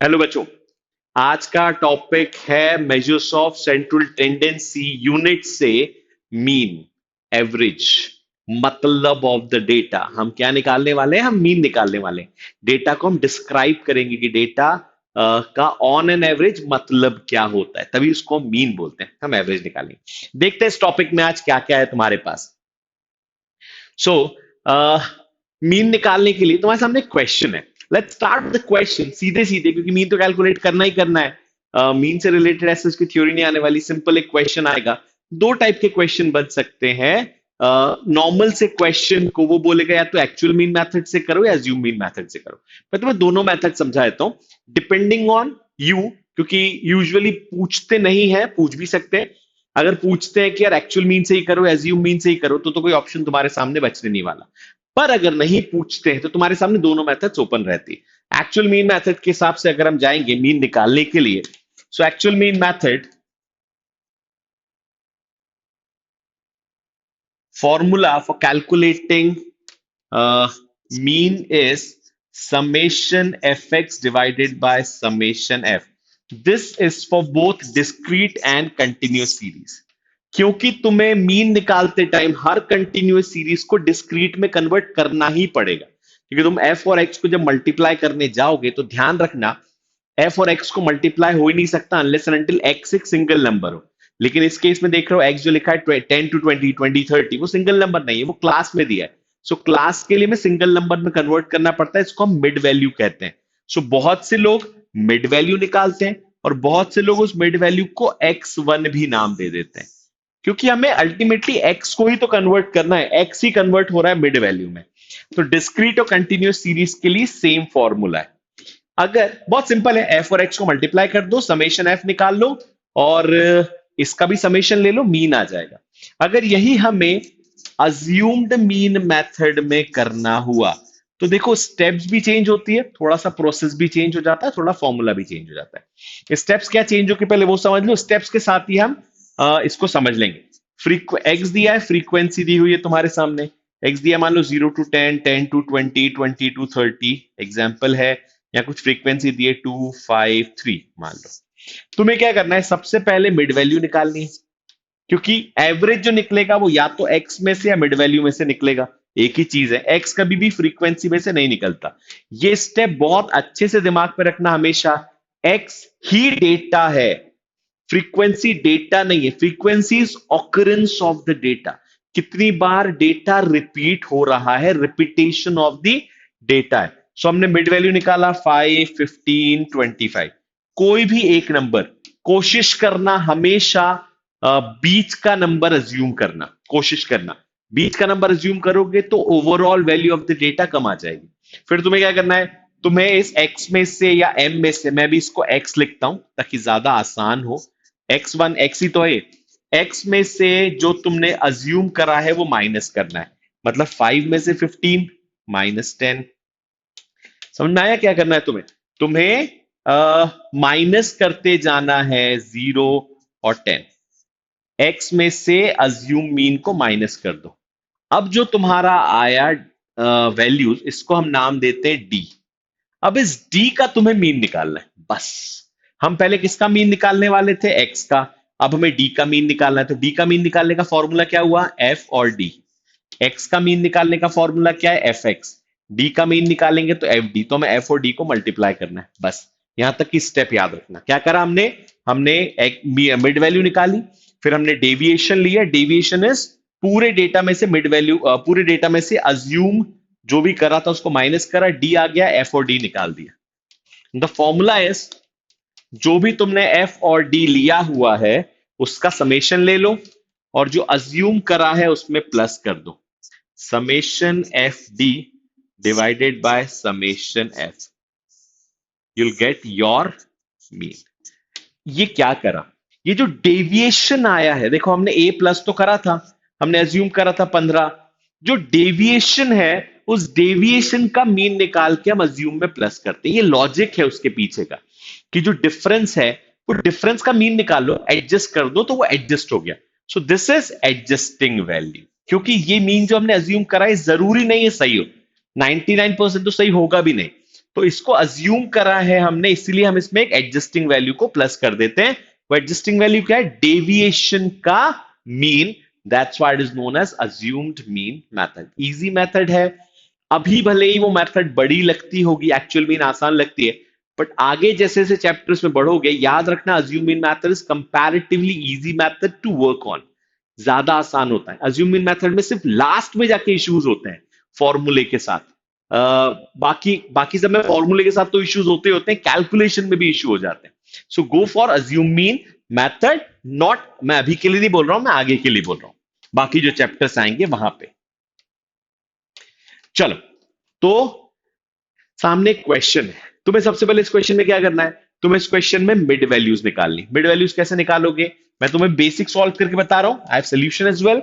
Hello बच्चों। आज का टॉपिक है measures of central tendency unit से मीन, एवरेज, मतलब ऑफ द डेटा। हम क्या निकालने वाले हैं? हम मीन निकालने वाले हैं। डेटा को हम डिस्क्राइब करेंगे कि डेटा का ऑन एन एवरेज मतलब क्या होता है, तभी उसको मीन बोलते हैं। हम एवरेज निकालेंगे। देखते हैं इस टॉपिक में आज क्या क्या है तुम्हारे पास। सो मीन निकालने के लिए तुम्हारे सामने क्वेश्चन है। Let's start with the question सीधे सीधे, क्योंकि मीन तो कैलकुलेट करना ही करना है। मीन से रिलेटेड ऐसे उसकी थ्योरी नहीं आने वाली। सिंपल एक क्वेश्चन आएगा। दो टाइप के क्वेश्चन बन सकते हैं। नॉर्मल से क्वेश्चन को वो बोलेगा या तो एक्चुअल मीन मेथड से करो या अज्यूम मीन मेथड से करो। मैं तुम्हें दोनों मेथड समझा देता हूँ, डिपेंडिंग ऑन यू। क्योंकि यूजुअली पूछते नहीं है, पूछ भी सकते हैं। अगर पूछते हैं कि यार एक्चुअल मीन से ही करो, एज्यूम मीन से ही करो, तो कोई ऑप्शन तुम्हारे सामने बचने नहीं वाला। पर अगर नहीं पूछते हैं तो तुम्हारे सामने दोनों मेथड्स ओपन रहती है। एक्चुअल मीन मेथड के हिसाब से अगर हम जाएंगे मीन निकालने के लिए, so actual mean method formula for calculating mean is summation fx divided by summation f. This is for both discrete and continuous series. क्योंकि तुम्हें मीन निकालते टाइम हर कंटिन्यूअस सीरीज को डिस्क्रीट में कन्वर्ट करना ही पड़ेगा, क्योंकि तुम एफ और एक्स को जब मल्टीप्लाई करने जाओगे तो ध्यान रखना, एफ और एक्स को मल्टीप्लाई हो ही नहीं सकता अनलेस एंड अनटिल एक्स एक सिंगल नंबर हो। लेकिन इस केस में देख रहे हो एक्स जो लिखा है 10 to 20, 20, 30, वो सिंगल नंबर नहीं है, वो क्लास में दिया है। सो क्लास के लिए मैं सिंगल नंबर में कन्वर्ट करना पड़ता है, इसको हम मिड वैल्यू कहते हैं। सो बहुत से लोग मिड वैल्यू निकालते हैं और बहुत से लोग उस मिड वैल्यू को x1 भी नाम दे देते हैं, क्योंकि हमें अल्टीमेटली एक्स को ही तो कन्वर्ट करना है, एक्स ही कन्वर्ट हो रहा है मिड वैल्यू में। तो डिस्क्रीट और कंटिन्यूस सीरीज के लिए सेम फॉर्मूला है। अगर बहुत सिंपल है, एफ और एक्स को मल्टीप्लाई कर दो, समेशन एफ निकाल लो और इसका भी समेशन ले लो, मीन आ जाएगा। अगर यही हमें अज्यूम्ड मीन मेथड में करना हुआ तो देखो स्टेप्स भी चेंज होती है, थोड़ा सा प्रोसेस भी चेंज हो जाता है, थोड़ा फॉर्मूला भी चेंज हो जाता है। स्टेप्स क्या चेंज हो के पहले वो समझ लो, स्टेप्स के साथ ही हम इसको समझ लेंगे। एक्स दिया है, फ्रीक्वेंसी दी हुई है तुम्हारे सामने। एक्स दिया मान लो 0 to 10, 10 to 20, 20 to 30 एग्जाम्पल है, या कुछ फ्रीक्वेंसी दी है 2, 5, 3 मान लो। तुम्हें क्या करना है, सबसे पहले मिड वैल्यू निकालनी है, क्योंकि एवरेज जो निकलेगा वो या तो एक्स में से या मिड वैल्यू में से निकलेगा। एक ही चीज है, एक्स कभी भी फ्रीक्वेंसी में से नहीं निकलता। ये स्टेप बहुत अच्छे से दिमाग में रखना हमेशा। एक्स ही डेटा है, फ्रीक्वेंसी डेटा नहीं है। Frequency is occurrence of the data, कितनी बार डेटा रिपीट हो रहा है, रिपीटेशन ऑफ द डेटा है। सो हमने मिड वैल्यू निकाला 5, 15, 25। कोई भी एक नंबर, कोशिश करना हमेशा बीच का नंबर अज्यूम करना, कोशिश करना। बीच का नंबर अज्यूम करोगे तो overall value of the data कम आ जाएगी। फिर तुम्हें क्या करना है, तुम्हें इस x में से या m में से, मैं भी इसको x लिखता हूं ताकि ज्यादा आसान हो, x1 x ही तो है, x में से जो तुमने अज्यूम करा है वो माइनस करना है। मतलब 5 में से 15 -10। समझ में आया क्या करना है तुम्हें? तुम्हें माइनस करते जाना है 0 और 10। x में से अज्यूम मीन को माइनस कर दो। अब जो तुम्हारा आया वैल्यूज, इसको हम नाम देते हैं d। अब इस d का तुम्हें मीन निकालना है बस। हम पहले किसका मीन निकालने वाले थे? x का। अब हमें d का मीन निकालना है, तो d का मीन निकालने का फॉर्मूला क्या हुआ? f और d। x का मीन निकालने का फॉर्मूला क्या है? fx। d का मीन निकालेंगे तो fd। तो हमें f और d को मल्टीप्लाई करना है बस। यहां तक की स्टेप याद रखना। क्या करा हमने? हमने एक मिड वैल्यू निकाली, फिर हमने डेविएशन लिया। डेविएशन इज पूरे डेटा में से मिड वैल्यू, पूरे डेटा में से अज्यूम जो भी करा था उसको माइनस करा, डी आ गया, एफ और डी निकाल दिया। द फॉर्मूला इज, जो भी तुमने एफ और डी लिया हुआ है उसका समेशन ले लो और जो अज्यूम करा है उसमें प्लस कर दो। Summation F D divided by summation F, you'll get your mean. ये क्या करा? ये जो डेविएशन आया है, देखो हमने ए प्लस तो करा था, हमने अज्यूम करा था 15। जो डेविएशन है उस डेविएशन का मीन निकाल के हम अज्यूम में प्लस करते हैं। ये लॉजिक है उसके पीछे का, कि जो डिफरेंस है वो डिफरेंस का मीन निकाल लो, एडजस्ट कर दो तो वो एडजस्ट हो गया। So this is adjusting value. क्योंकि ये मीन जो हमने अज्यूम करा है जरूरी नहीं है सही हो, 99% तो सही होगा भी नहीं। तो इसको अज्यूम करा है हमने, इसीलिए हम इसमें एक एडजस्टिंग वैल्यू को प्लस कर देते हैं। वो एडजस्टिंग वैल्यू क्या है? डेविएशन का mean. That's why it is known as assumed mean method. Easy method है। अभी भले ही वो मेथड बड़ी लगती होगी, एक्चुअल मीन आसान लगती है, बट आगे जैसे जैसे चैप्टर्स में बढ़ोगे याद रखना assume mean method is comparatively easy method to work on. ज्यादा आसान होता है। अज्यूम मीन मेथड में सिर्फ लास्ट में जाके इश्यूज होते हैं फॉर्मूले के साथ। बाकी बाकी सब में फॉर्मूले के साथ तो इश्यूज होते होते हैं, कैलकुलेशन में भी इश्यू हो जाते हैं। So go for assume mean method. Not, मैं अभी के लिए नहीं बोल रहा हूं, मैं आगे के लिए बोल रहा हूं, बाकी जो चैप्टर्स आएंगे वहां पे। चलो, तो सामने एक क्वेश्चन है। तुम्हें सबसे पहले इस क्वेश्चन में क्या करना है? तुम्हें इस क्वेश्चन में मिड वैल्यूज निकालनी। मिड वैल्यूज कैसे निकालोगे? मैं तुम्हें बेसिक सॉल्व करके बता रहा हूं, I have solution as well.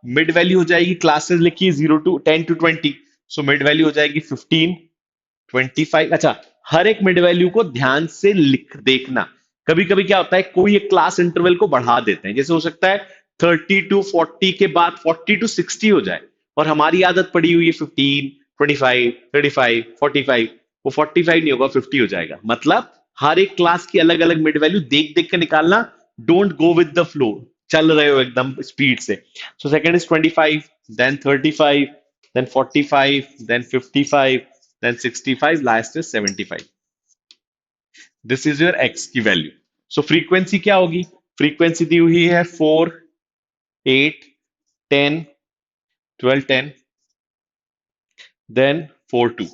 Mid value हो जाएगी, क्लासेस लिखी 0 to 10 to 20, so mid value हो जाएगी 15, 25। अच्छा, हर एक मिड वैल्यू को ध्यान से लिख देखना। कभी कभी क्या होता है, कोई एक क्लास इंटरवल को बढ़ा देते हैं, जैसे हो सकता है 30 to 40 के बाद 40 to 60 हो जाए, और हमारी आदत पड़ी हुई है 15, 25, 35, 45। वो 45 नहीं होगा, 50 हो जाएगा। मतलब हर एक क्लास की अलग अलग मिड वैल्यू देख देख के निकालना। Don't go with the flow, चल रहे हो एकदम स्पीड से। So second is 25, then 35, then 45, then 55, then 65, last is 75. This is your x की वैल्यू। सो फ्रीक्वेंसी क्या होगी? फ्रीक्वेंसी दी हुई है 4, 8, 10, 12, 10, देन 4, 2।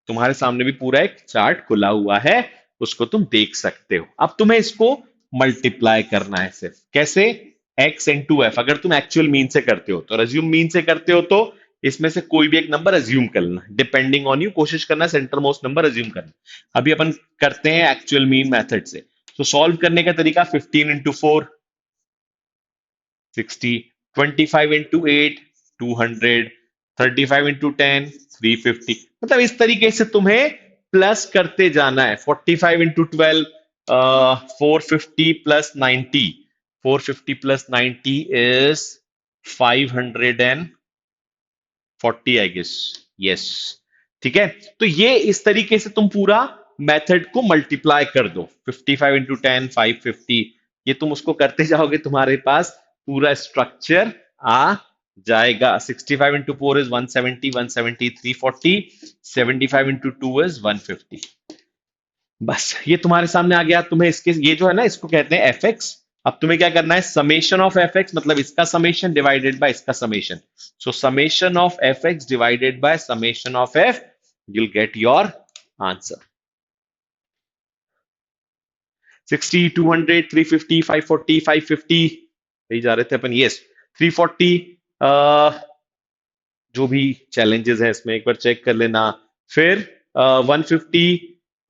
तुम्हारे सामने भी पूरा एक चार्ट खुला हुआ है, उसको तुम देख सकते हो। अब तुम्हें इसको मल्टीप्लाई करना है सिर्फ। कैसे? x into F. अगर तुम एक्चुअल मीन से करते हो तो, अज्यूम मीन से करते हो तो इसमें से कोई भी एक नंबर अज्यूम कर लेना, डिपेंडिंग ऑन यू। कोशिश करना सेंटर मोस्ट नंबर अज्यूम करना। अभी अपन करते हैं एक्चुअल मीन मेथड से। तो सॉल्व करने का तरीका, 15 into 4, 60, 25 into 8, 200, 35 into 10, 350। मतलब इस तरीके से तुम्हें प्लस करते जाना है। 45 into 12, 450 + 90, 450 + 90 is 540, I guess. Yes, ठीक है। तो ये इस तरीके से तुम पूरा मेथड को मल्टीप्लाई कर दो। 55 into 10, 550। ये तुम उसको करते जाओगे, तुम्हारे पास पूरा स्ट्रक्चर आ जाएगा। 65 into 4 इज 170, 170, 340, 75 into 2 इज 150। बस ये तुम्हारे सामने आ गया। तुम्हें इसके, ये जो है ना, इसको कहते हैं एफ एक्स। अब तुम्हें क्या करना है? समेशन ऑफ एफ एक्स, मतलब इसका समेशन डिवाइडेड बाय इसका summation. So summation of F x divided by summation of F, you'll get your answer। 60, 200, 350, 540, 550, यही जा रहे थे अपन। यस, 340। जो भी चैलेंजेस है इसमें एक बार चेक कर लेना। फिर 150,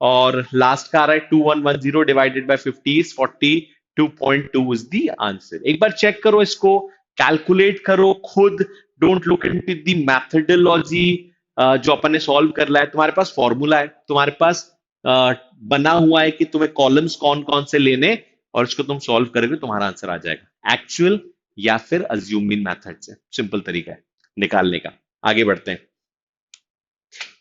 और लास्ट का आ रहा है 2110 divided by 50 is 42.2 is the answer. एक बार चेक करो इसको, कैलकुलेट करो खुद। Don't look into the methodology. जो अपन ने सॉल्व कर लिया है, तुम्हारे पास फॉर्मूला है, तुम्हारे पास बना हुआ है कि तुम्हें कॉलम्स कौन कौन से लेने, और इसको तुम सॉल्व करोगे, तुम्हारा आंसर आ जाएगा। एक्चुअल या फिर अज्यूमिंग मेथड से सिंपल तरीका है निकालने का। आगे बढ़ते हैं।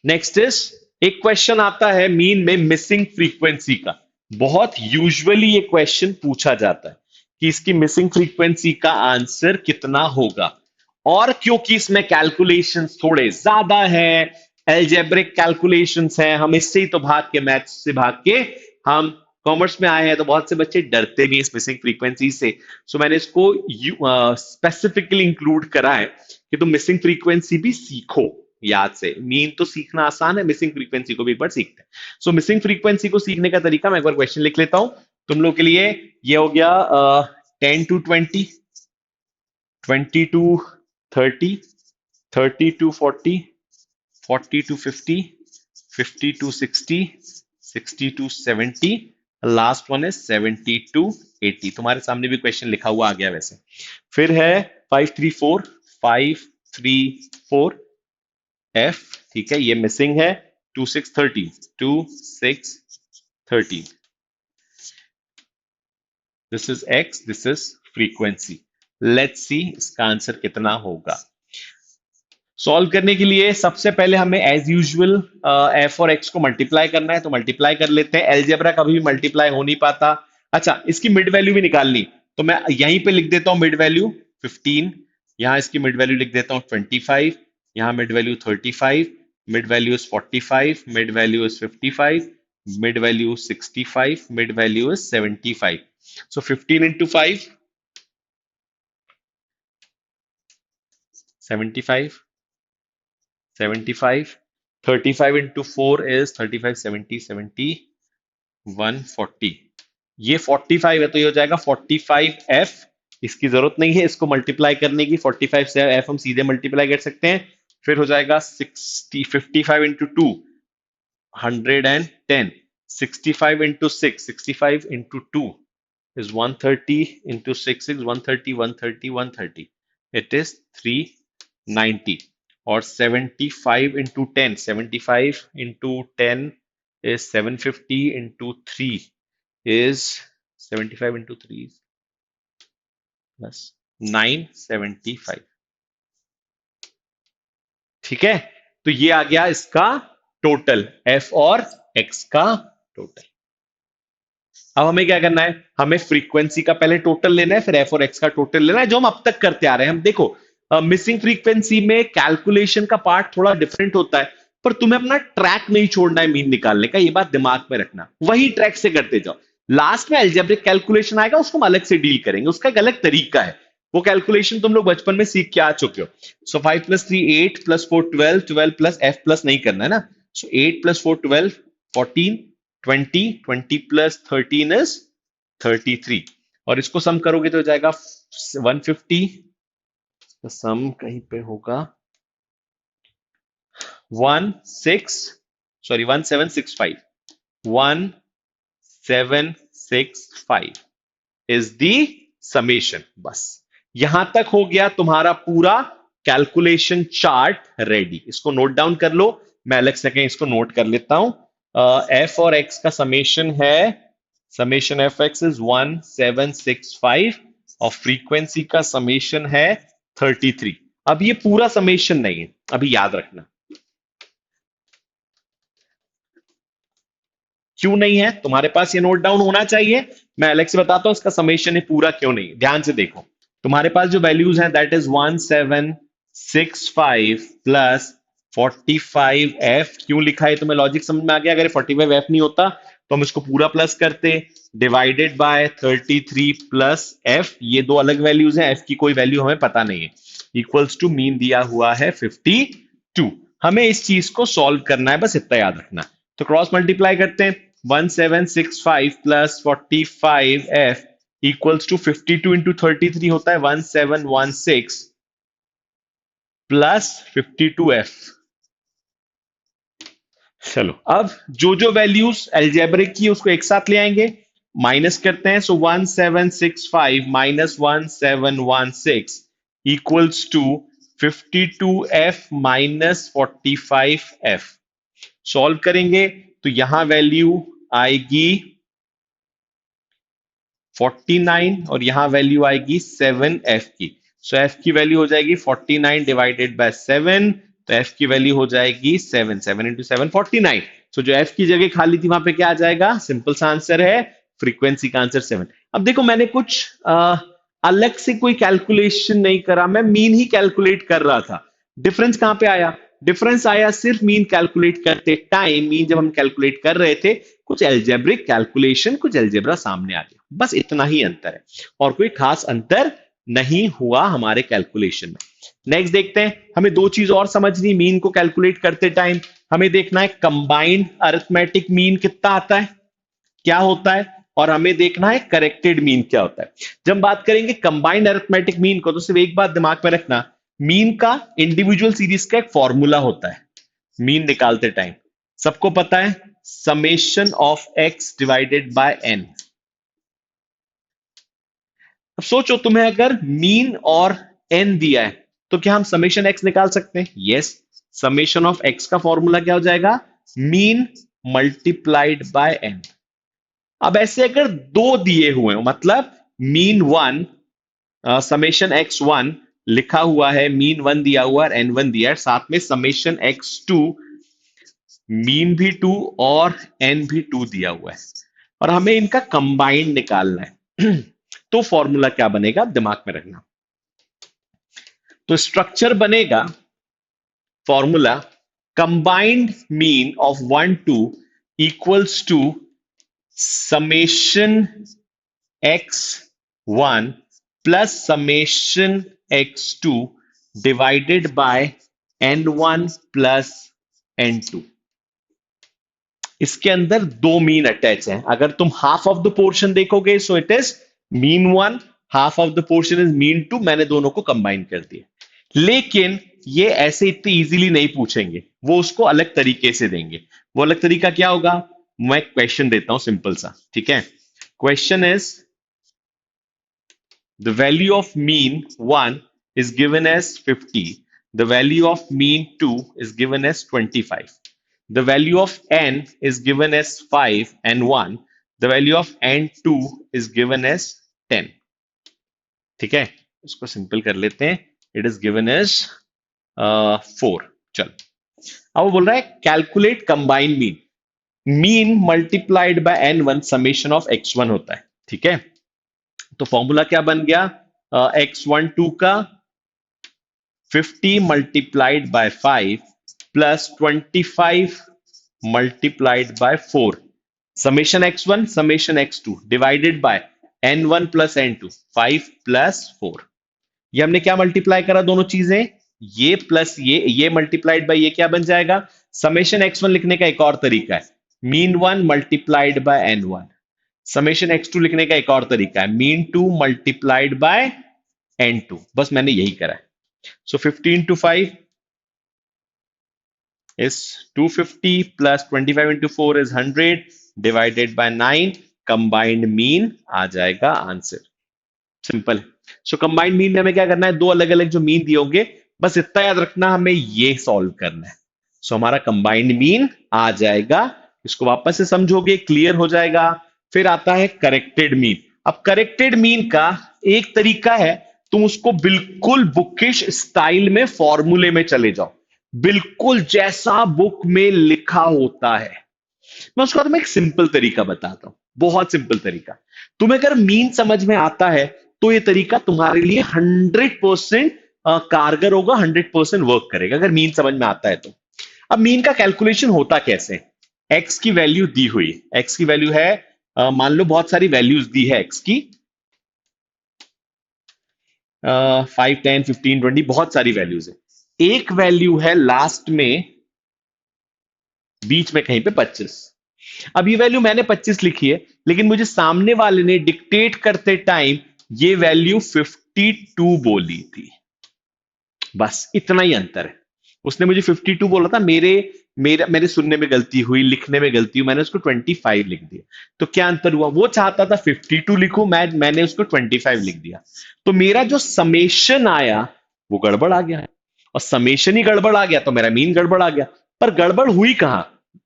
नेक्स्ट इज, एक क्वेश्चन आता है मीन में मिसिंग फ्रीक्वेंसी का। बहुत यूजुअली ये क्वेश्चन पूछा जाता है कि इसकी मिसिंग फ्रीक्वेंसी का आंसर कितना होगा। और क्योंकि इसमें कैलकुलेशंस थोड़े ज्यादा हैं, एल्जेब्रिक कैलकुलेशंस हैं, हम इससे ही तो भाग के, मैथ से भाग के हम कॉमर्स में आए हैं, तो बहुत से बच्चे डरते भी इस मिसिंग फ्रीक्वेंसी से। सो मैंने इसको स्पेसिफिकली इंक्लूड करा है कि तुम मिसिंग फ्रीक्वेंसी भी सीखो याद से। मीन तो सीखना आसान है, मिसिंग फ्रीक्वेंसी को भी एक बार सीखते हैं। सो मिसिंग फ्रीक्वेंसी को सीखने का तरीका, मैं एक बार क्वेश्चन लिख लेता हूं तुम लोग के लिए। ये हो गया 10 to 20, 20 to 30, 30 to 40, 40 to 50, 50 to 60, 60 to 70, last one है 70 to 80। तुम्हारे सामने भी क्वेश्चन लिखा हुआ आ गया वैसे। फिर है 534, 534 एफ, ठीक है, ये मिसिंग है। 2630, 2630, this is x, this is frequency. Let's see इसका आंसर कितना होगा। सॉल्व करने के लिए सबसे पहले हमें एज यूजुअल एफ और एक्स को मल्टीप्लाई करना है, तो मल्टीप्लाई कर लेते हैं। एलजेब्रा कभी भी मल्टीप्लाई हो नहीं पाता। अच्छा, इसकी मिड वैल्यू भी निकालनी, तो मैं यहीं पे लिख देता हूँ मिड वैल्यू 15, यहाँ इसकी मिड वैल्यू लिख देता हूँ 25, यहाँ mid value 35, mid value is 45, mid value is 55, mid value 65, mid value is 75। So 15 into 5 75, 75, 35 into 4 is 35, 70, 70, 140। ये 45 है, तो ये हो जाएगा 45f। इसकी जरूरत नहीं है इसको मल्टीप्लाई करने की, 45 से f हम सीधे मल्टीप्लाई कर सकते हैं। फिर हो जाएगा 60, 55 into 2 110, 65 into 6, 65 into 2 is 130, into 6 is 130, 130, 130. It is 390. Or 75 into 10, 75 into 10 is 750, into 3 is 75 into 3 is plus 975। ठीक है, तो ये आ गया इसका टोटल, एफ और एक्स का टोटल। अब हमें क्या करना है, हमें फ्रीक्वेंसी का पहले टोटल लेना है, फिर एफ और एक्स का टोटल लेना है, जो हम अब तक करते आ रहे हैं। हम देखो, मिसिंग फ्रीक्वेंसी में कैलकुलेशन का पार्ट थोड़ा डिफरेंट होता है, पर तुम्हें अपना ट्रैक नहीं छोड़ना है मीन निकालने का, ये बात दिमाग में रखना, वही ट्रैक से करते जाओ। लास्ट में अलजेब्रिक कैलकुलेशन आएगा, उसको हम अलग से डील करेंगे, उसका एक अलग तरीका है। वो कैलकुलेशन तुम लोग बचपन में सीख के आ चुके हो। सो 5 + 3 8 + 4 12, 12 प्लस एफ प्लस नहीं करना है ना। सो 8 + 4 12, 14, 20, 20 + 13 इज 33। और इसको सम करोगे तो हो जाएगा 150, सम कहीं पे होगा 1765, 1765 इज दी समेशन। बस यहां तक हो गया तुम्हारा पूरा कैलकुलेशन चार्ट रेडी। इसको नोट डाउन कर लो, मैं अलग से कहीं इसको नोट कर लेता हूं। एफ और एक्स का समेशन है, समेशन एफ एक्स इज 1765 और फ्रीक्वेंसी का समेशन है 33। अब ये पूरा समेशन नहीं है, अभी याद रखना क्यों नहीं है, तुम्हारे पास ये नोट डाउन होना चाहिए। मैं अलग से बताता हूं इसका समेशन है पूरा क्यों नहीं। ध्यान से देखो, तुम्हारे पास जो वैल्यूज हैं दैट इज 1765 प्लस 45f। क्यों लिखा है तुम्हें लॉजिक समझ में आ गया? अगर 45f नहीं होता तो हम इसको पूरा प्लस करते, डिवाइडेड बाय 33 प्लस f। ये दो अलग वैल्यूज हैं, f की कोई वैल्यू हमें पता नहीं है। इक्वल्स टू मीन दिया हुआ है 52। हमें इस चीज को सॉल्व करना है, बस इतना याद रखना। तो क्रॉस मल्टीप्लाई करते हैं, 1765 plus 45f equals to 52 into 33 होता है 1716 प्लस 52f। चलो अब जो जो वैल्यूज एल्जेब्रिक की उसको एक साथ ले आएंगे, माइनस करते हैं। So 1765 minus 1716 equals to 52f minus 45f। Solve करेंगे तो यहां वैल्यू आएगी 49 और यहां वैल्यू आएगी 7f की। सो f की वैल्यू हो जाएगी 49 डिवाइडेड बाय 7, तो f की वैल्यू हो जाएगी 7, 7 इंटू 7 49। सो जो f की जगह खाली थी वहां पे क्या आ जाएगा? सिंपल सा आंसर है, फ्रीक्वेंसी का आंसर 7। अब देखो मैंने कुछ अलग से कोई कैलकुलेशन नहीं करा, मैं मीन ही कैलकुलेट कर रहा था। डिफरेंस कहां पे आया? डिफरेंस आया सिर्फ मीन कैलकुलेट करते टाइम। मीन जब हम कैलकुलेट कर रहे थे, कुछ एल्जेब्रिक कैलकुलेशन, कुछ एल्जेब्रा सामने आ गया, बस इतना ही अंतर है, और कोई खास अंतर नहीं हुआ हमारे कैलकुलेशन में। नेक्स्ट देखते हैं, हमें दो चीज और समझनी मीन को कैलकुलेट करते टाइम। हमें देखना है कंबाइंड अरिथमेटिक मीन कितना आता है, क्या होता है, और हमें देखना है करेक्टेड मीन क्या होता है। जब हम बात करेंगे कंबाइंड अरिथमेटिक मीन को, तो सिर्फ एक बात दिमाग में रखना, मीन का इंडिविजुअल सीरीज का एक फॉर्मूला होता है मीन निकालते टाइम, सबको पता है, summation of x divided by n. अब सोचो तुम्हें अगर मीन और एन दिया है तो क्या हम समेशन एक्स निकाल सकते हैं? यस। समेशन ऑफ एक्स का फॉर्मूला क्या हो जाएगा? Mean multiplied by n. अब ऐसे अगर दो दिए हुए हो, मतलब मीन 1 समेशन x1 लिखा हुआ है, मीन 1 दिया हुआ है, N1 दिया है, साथ में समेशन X2, मीन भी 2 और N भी 2 दिया हुआ है, और हमें इनका कंबाइंड निकालना है। तो फॉर्मूला क्या बनेगा, दिमाग में रखना। तो स्ट्रक्चर बनेगा, formula, combined mean of 1 2 equals to summation x1 plus summation x2 divided by n1 plus n2। इसके अंदर दो मीन अटैच हैं। अगर तुम हाफ ऑफ द पोर्शन देखोगे so it is mean 1, half of the portion is mean 2। मैंने दोनों को कंबाइन कर दिया, लेकिन ये ऐसे इतनी इजीली नहीं पूछेंगे, वो उसको अलग तरीके से देंगे। वो अलग तरीका क्या होगा, मैं क्वेश्चन देता हूं सिंपल सा, ठीक है। Question is the value of mean 1 is given as 50, the value of mean 2 is given as 25, the value of n is given as 5 and 1, the value of n2 is given as 10। ठीक है, इसको simple कर लेते हैं, it is given as 4। चल, अब वो बोल रहा है calculate combine mean, mean multiplied bye n1 summation of x1 होता है, ठीक है। तो फॉर्मूला क्या बन गया, x12 का 50 multiplied by 5 plus 25 multiplied by 4 summation x1 summation x2 divided by n1 plus n2 5 plus 4। ये हमने क्या मल्टीप्लाई करा, दोनों चीजें, ये प्लस ये मल्टीप्लाइड बाय ये क्या बन जाएगा। समेशन x1 लिखने का एक और तरीका है, mean 1 multiplied by n1। Summation x2 लिखने का एक और तरीका है, मीन 2 मल्टीप्लाइड बाय n2। बस मैंने यही करा है। So 15 into 5 is 250 plus 25 into 4 is 100 divided by 9, combined mean आ जाएगा आंसर। सिंपल है। सो कंबाइंड मीन में हमें क्या करना है, दो अलग अलग जो मीन दिए होंगे, बस इतना याद रखना, हमें ये सॉल्व करना है। सो हमारा कंबाइंड मीन आ जाएगा, इसको वापस से समझोगे क्लियर हो जाएगा। फिर आता है करेक्टेड मीन। अब करेक्टेड मीन का एक तरीका है, तुम उसको बिल्कुल बुकिश स्टाइल में फॉर्मूले में चले जाओ, बिल्कुल जैसा बुक में लिखा होता है। मैं उसका तुम्हें एक सिंपल तरीका बताता हूं, बहुत सिंपल तरीका। तुम्हें अगर मीन समझ में आता है तो ये तरीका तुम्हारे लिए 100% कारगर होगा, 100% वर्क करेगा, अगर मीन समझ में आता है तो। अब मीन का कैलकुलेशन होता कैसे, एक्स की वैल्यू दी हुई, एक्स की वैल्यू है, मान लो बहुत सारी वैल्यूज दी है एक्स की, 5 10 15 20 बहुत सारी वैल्यूज है। एक वैल्यू है लास्ट में, बीच में कहीं पे 25। अब ये वैल्यू मैंने 25 लिखी है, लेकिन मुझे सामने वाले ने डिक्टेट करते टाइम ये वैल्यू 52 बोली थी। बस इतना ही अंतर है। उसने मुझे 52 बोला था, मेरे सुनने में गलती हुई, लिखने में गलती हुई, मैंने उसको 25 लिख दिया। तो क्या अंतर हुआ, वो चाहता था 52 लिखूं, मैंने उसको 25 लिख दिया। तो मेरा जो समेशन आया वो गड़बड़ आ गया, और समेशन ही गड़बड़ आ गया तो मेरा मीन गड़बड़ आ गया। पर गड़बड़ हुई कहां,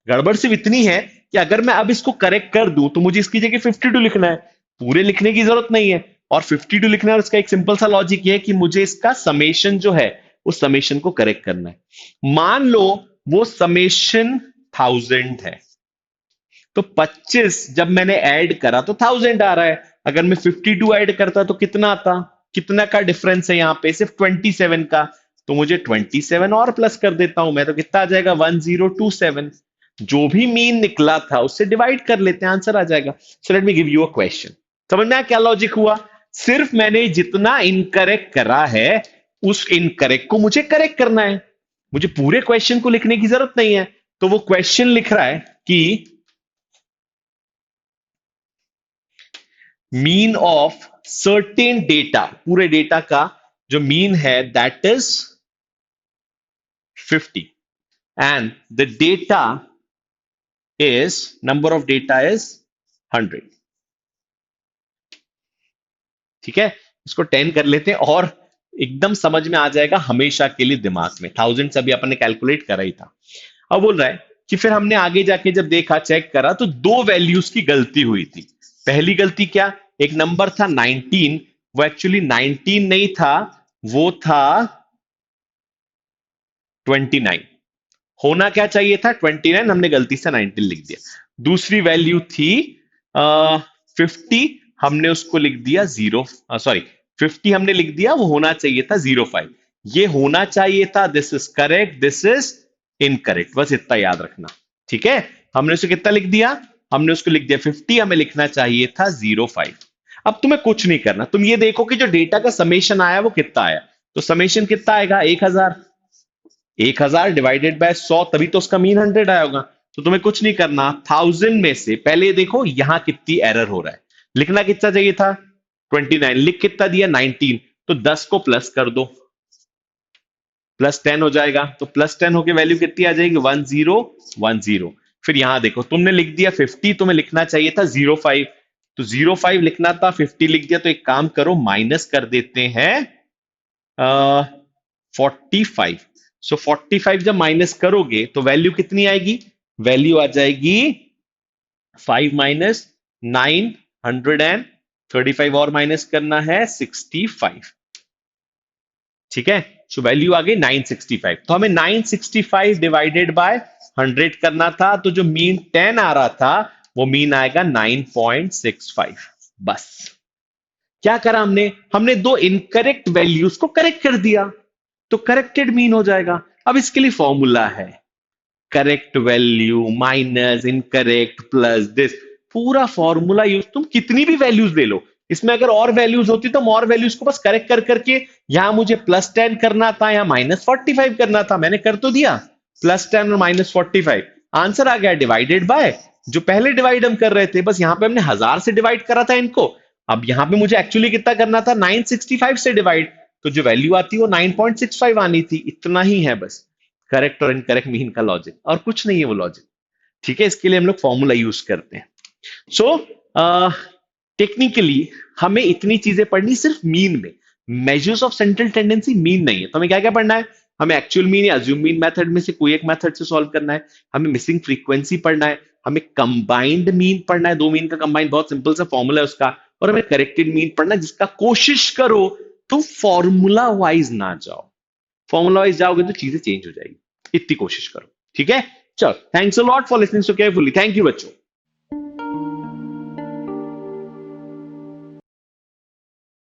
गड़बड़ सिर्फ इतनी है कि अगर मैं अब इसको करेक्ट कर दूं तो मुझे इसकी जगह 52 लिखना है, पूरे लिखने की जरूरत नहीं है। और 52 लिखना है, उसका एक सिंपल सा लॉजिक ये है कि मुझे इसका समेशन जो है उस समेशन को करेक्ट करना है। मान लो वो समेशन 1000 है, तो 25 जब मैंने ऐड करा तो 1000 आ रहा है। अगर मैं 52 ऐड करता तो कितना आता, कितना का डिफरेंस है यहां पे, सिर्फ 27 का। तो मुझे 27 और प्लस कर देता हूं मैं, तो कितना आ जाएगा 1027। जो भी मीन निकला था उससे डिवाइड कर लेते हैं, आंसर आ जाएगा। So let me give you a question. समझ में आया क्या लॉजिक हुआ, सिर्फ मैंने जितना इनकरेक्ट करा है उस इनकरेक्ट को मुझे करेक्ट करना है, मुझे पूरे क्वेश्चन को लिखने की जरूरत नहीं है। तो वो क्वेश्चन लिख रहा है कि मीन ऑफ सर्टेन डेटा, पूरे डेटा का जो मीन है that is 50 and the data is, number of data is 100। ठीक है, इसको 10 कर लेते हैं और एकदम समझ में आ जाएगा हमेशा के लिए दिमाग में। 1000 से अभी अपन ने कैलकुलेट करा ही था। अब बोल रहा है कि फिर हमने आगे जाके जब देखा, चेक करा, तो दो वैल्यूज की गलती हुई थी। पहली गलती क्या, एक नंबर था 19, वो एक्चुअली 19 नहीं था, वो था 29। होना क्या चाहिए था 29, हमने गलती से 19 लिख दिया। दूसरी वैल्यू थी 50, हमने उसको लिख दिया 0, सॉरी 50 हमने लिख दिया, वो होना चाहिए था 05। ये होना चाहिए था, this is correct, this is incorrect, बस इतना याद रखना। ठीक है, हमने उसे कितना लिख दिया, हमने उसको लिख दिया 50, हमें लिखना चाहिए था 05। अब तुम्हें कुछ नहीं करना, तुम ये देखो कि जो डेटा का समेशन आया वो कितना आया। तो समेशन कितना आएगा, 1000। 1000 डिवाइडेड बाय 100, तभी तो उसका मीन 100 आया होगा। तो तुम्हें कुछ नहीं करना, 1000 में से पहले देखो यहां कितनी एरर हो रहा है। लिखना कितना चाहिए था 29, लिख कितना दिया 19, तो 10 को प्लस कर दो, प्लस 10 हो जाएगा। तो प्लस 10 होके वैल्यू कितनी आ जाएगी 1010। फिर यहां देखो तुमने लिख दिया 50, तुम्हें लिखना चाहिए था 05। तो 05 लिखना था, 50 लिख दिया। तो एक काम करो, माइनस कर देते हैं 45। सो 45 जब माइनस करोगे तो वैल्यू कितनी आएगी, वैल्यू आ जाएगी 5 - 9 135, और माइनस करना है 65। ठीक है, सो वैल्यू आ गई 965। तो हमें 965 डिवाइडेड बाय 100 करना था, तो जो मीन 10 आ रहा था वो मीन आएगा 9.65। बस क्या करा हमने, हमने दो इनकरेक्ट वैल्यूज को करेक्ट कर दिया, तो करेक्टेड मीन हो जाएगा। अब इसके लिए फॉर्मूला है, correct value minus incorrect plus this, पूरा फॉर्मूला यूज, तुम कितनी भी वैल्यूज ले लो। इसमें अगर और वैल्यूज होती तो हम और वैल्यूज को बस करेक्ट कर करके, यहां मुझे +10 करना था, यहां -45 करना था, मैंने कर तो दिया, +10 और -45, आंसर आ गया डिवाइडेड बाय जो पहले डिवाइड हम कर रहे थे। बस यहां पे हमने 1000 से डिवाइड करा था इनको, अब यहां पे मुझे एक्चुअली कितना करना था 965 से डिवाइड, तो जो वैल्यू आती है वो 9.65 आनी थी। इतना ही है बस करेक्ट और इनकरेक्ट मीन का लॉजिक, और कुछ नहीं है वो लॉजिक। ठीक है, इसके लिए हम लोग फॉर्मूला यूज करते हैं। सो टेक्निकली हमें इतनी चीजें पढ़नी सिर्फ मीन में, measures of central tendency mean नहीं है। तो हमें क्या क्या पढ़ना है, हमें एक्चुअल मीन या अज्यूम मीन मेथड में से कोई एक मेथड से सॉल्व करना है, हमें मिसिंग फ्रीक्वेंसी पढ़ना है, हमें कंबाइंड मीन पढ़ना है, दो मीन का कंबाइंड बहुत सिंपल सा फॉर्मूला है उसका, और हमें करेक्टेड मीन पढ़ना है, जिसका कोशिश करो तुम फॉर्मूला वाइज ना जाओ। फॉर्मूला वाइज जाओगे तो चीजें चेंज हो जाएगी, इतनी कोशिश करो। ठीक है, चलो, thanks a lot for listening so carefully, thank you बच्चों।